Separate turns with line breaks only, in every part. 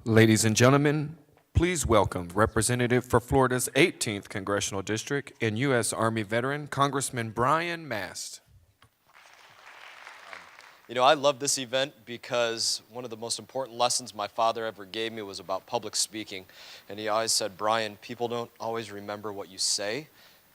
Ladies and gentlemen, please welcome Representative for Florida's 18th Congressional District and U.S. Army veteran, Congressman Brian Mast.
You know, I love this event because one of the most important lessons my father ever gave me was about public speaking. And he always said, Brian, people don't always remember what you say.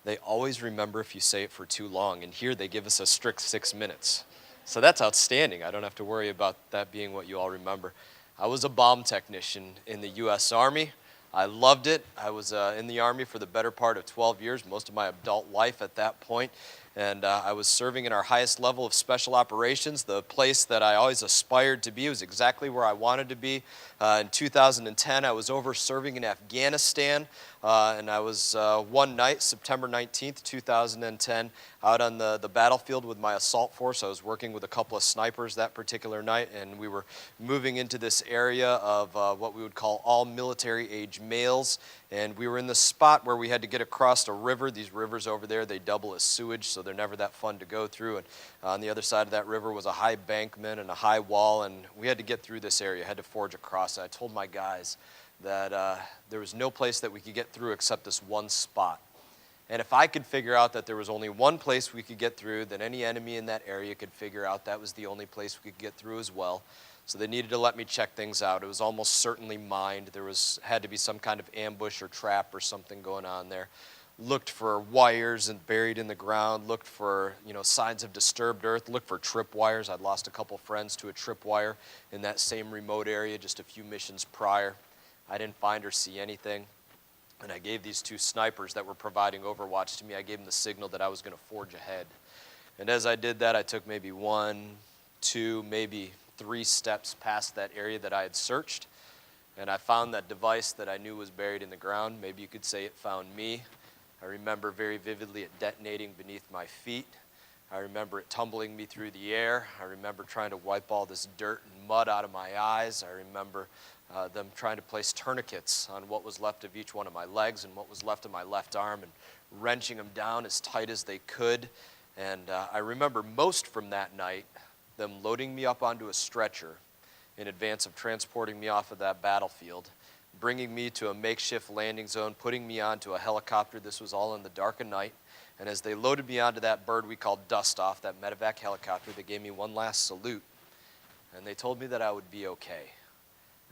They always remember if you say it for too long. And here they give us a strict 6 minutes. So that's outstanding. I don't have to worry about that being what you all remember. I was a bomb technician in the U.S. Army. I loved it. I was in the Army for the better part of 12 years, most of my adult life at that point. And I was serving in our highest level of special operations. The place that I always aspired to be. It was exactly where I wanted to be. In 2010, I was over serving in Afghanistan. And I was one night, September 19th, 2010, out on the battlefield with my assault force. I was working with a couple of snipers that particular night, and we were moving into this area of what we would call all military age males. And we were in the spot where we had to get across a river. These rivers over there, they double as sewage, so they're never that fun to go through. And on the other side of that river was a high bankment and a high wall, and we had to get through this area, had to forge across it. I told my guys that there was no place that we could get through except this one spot. And if I could figure out that there was only one place we could get through, then any enemy in that area could figure out that was the only place we could get through as well. So they needed to let me check things out. It was almost certainly mined. There had to be some kind of ambush or trap or something going on there. Looked for wires and buried in the ground, looked for signs of disturbed earth, looked for trip wires. I'd lost a couple friends to a trip wire in that same remote area just a few missions prior. I didn't find or see anything. And I gave these two snipers that were providing overwatch to me, I gave them the signal that I was going to forge ahead. And as I did that, I took maybe 1, 2, maybe 3 steps past that area that I had searched. And I found that device that I knew was buried in the ground. Maybe you could say it found me. I remember very vividly it detonating beneath my feet. I remember it tumbling me through the air. I remember trying to wipe all this dirt and mud out of my eyes. I remember them trying to place tourniquets on what was left of each one of my legs and what was left of my left arm and wrenching them down as tight as they could. And I remember most from that night them loading me up onto a stretcher in advance of transporting me off of that battlefield, bringing me to a makeshift landing zone, putting me onto a helicopter. This was all in the dark of night. And as they loaded me onto that bird we called Dust Off, that medevac helicopter, they gave me one last salute. And they told me that I would be okay.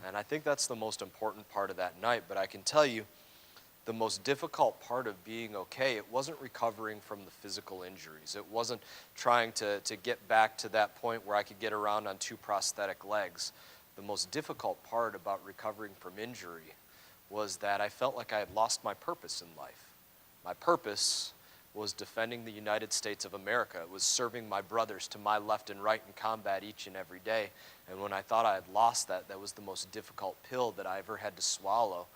And I think that's the most important part of that night. But I can tell you, the most difficult part of being okay, it wasn't recovering from the physical injuries. It wasn't trying to get back to that point where I could get around on 2 prosthetic legs. The most difficult part about recovering from injury was that I felt like I had lost my purpose in life. My purpose was defending the United States of America. It was serving my brothers to my left and right in combat each and every day. And when I thought I had lost that, that was the most difficult pill that I ever had to swallow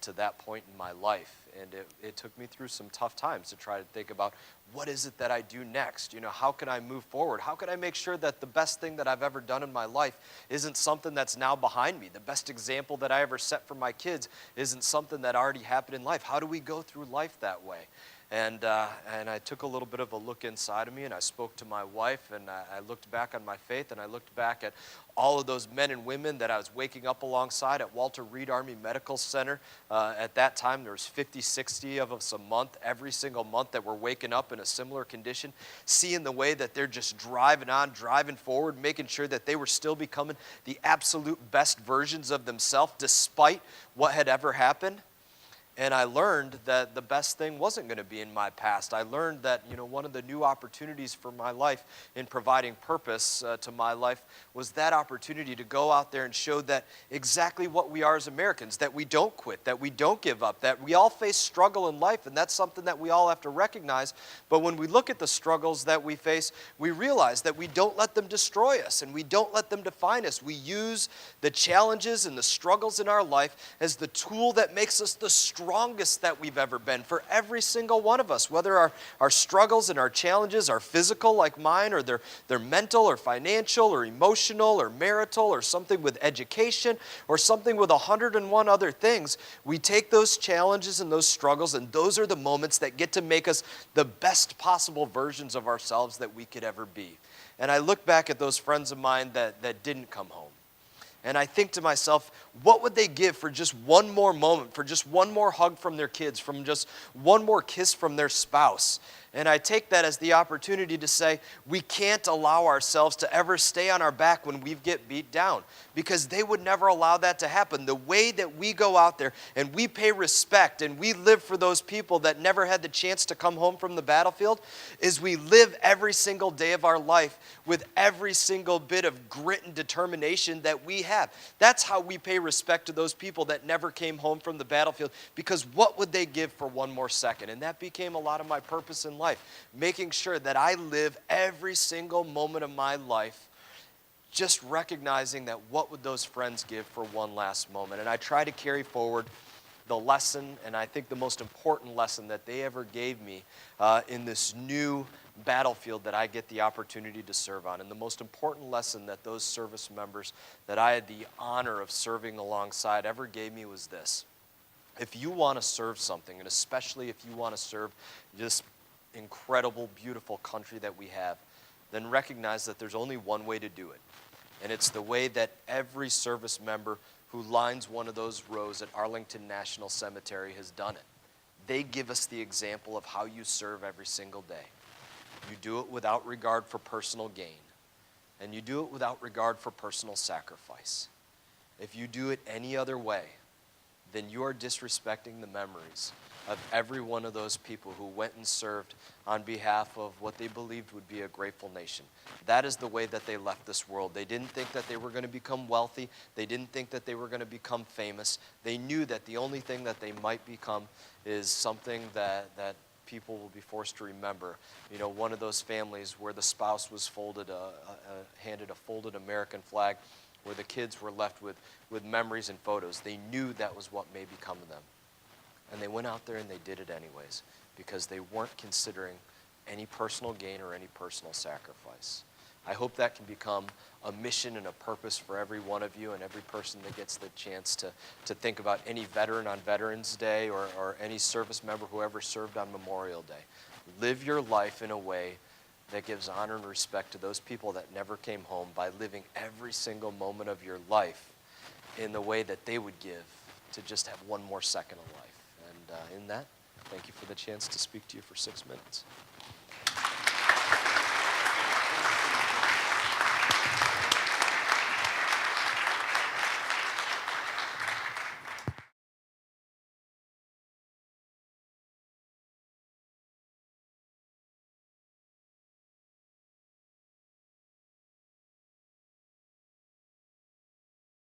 to that point in my life. And it took me through some tough times to try to think about what is it that I do next? How can I move forward? How can I make sure that the best thing that I've ever done in my life isn't something that's now behind me? The best example that I ever set for my kids isn't something that already happened in life. How do we go through life that way? And I took a little bit of a look inside of me, and I spoke to my wife, and I looked back on my faith, and I looked back at all of those men and women that I was waking up alongside at Walter Reed Army Medical Center. At that time, there was 50, 60 of us a month, every single month, that were waking up in a similar condition, seeing the way that they're just driving on, driving forward, making sure that they were still becoming the absolute best versions of themselves despite what had ever happened. And I learned that the best thing wasn't going to be in my past. I learned that, one of the new opportunities for my life in providing purpose to my life was that opportunity to go out there and show that exactly what we are as Americans, that we don't quit, that we don't give up, that we all face struggle in life, and that's something that we all have to recognize. But when we look at the struggles that we face, we realize that we don't let them destroy us and we don't let them define us. We use the challenges and the struggles in our life as the tool that makes us the strongest that we've ever been for every single one of us, whether our struggles and our challenges are physical like mine, or they're mental or financial or emotional or marital or something with education or something with 101 other things. We take those challenges and those struggles, and those are the moments that get to make us the best possible versions of ourselves that we could ever be. And I look back at those friends of mine that didn't come home. And I think to myself, what would they give for just one more moment, for just one more hug from their kids, from just one more kiss from their spouse? And I take that as the opportunity to say, we can't allow ourselves to ever stay on our back when we get beat down, because they would never allow that to happen. The way that we go out there and we pay respect and we live for those people that never had the chance to come home from the battlefield is we live every single day of our life with every single bit of grit and determination that we have. That's how we pay respect to those people that never came home from the battlefield, because what would they give for one more second? And that became a lot of my purpose in life, making sure that I live every single moment of my life just recognizing that what would those friends give for one last moment. And I try to carry forward the lesson, and I think the most important lesson that they ever gave me in this new battlefield that I get the opportunity to serve on. And the most important lesson that those service members that I had the honor of serving alongside ever gave me was this: if you want to serve something, and especially if you want to serve this incredible, beautiful country that we have, then recognize that there's only one way to do it. And it's the way that every service member who lines one of those rows at Arlington National Cemetery has done it. They give us the example of how you serve every single day. You do it without regard for personal gain, and you do it without regard for personal sacrifice. If you do it any other way, then you are disrespecting the memories of every one of those people who went and served on behalf of what they believed would be a grateful nation. That is the way that they left this world. They didn't think that they were going to become wealthy. They didn't think that they were going to become famous. They knew that the only thing that they might become is something that people will be forced to remember. You know, one of those families where the spouse was handed a folded American flag, where the kids were left with memories and photos. They knew that was what may become of them. And they went out there and they did it anyways, because they weren't considering any personal gain or any personal sacrifice. I hope that can become a mission and a purpose for every one of you and every person that gets the chance to think about any veteran on Veterans Day or any service member who ever served on Memorial Day. Live your life in a way that gives honor and respect to those people that never came home by living every single moment of your life in the way that they would give to just have one more second of life. And in that, thank you for the chance to speak to you for 6 minutes.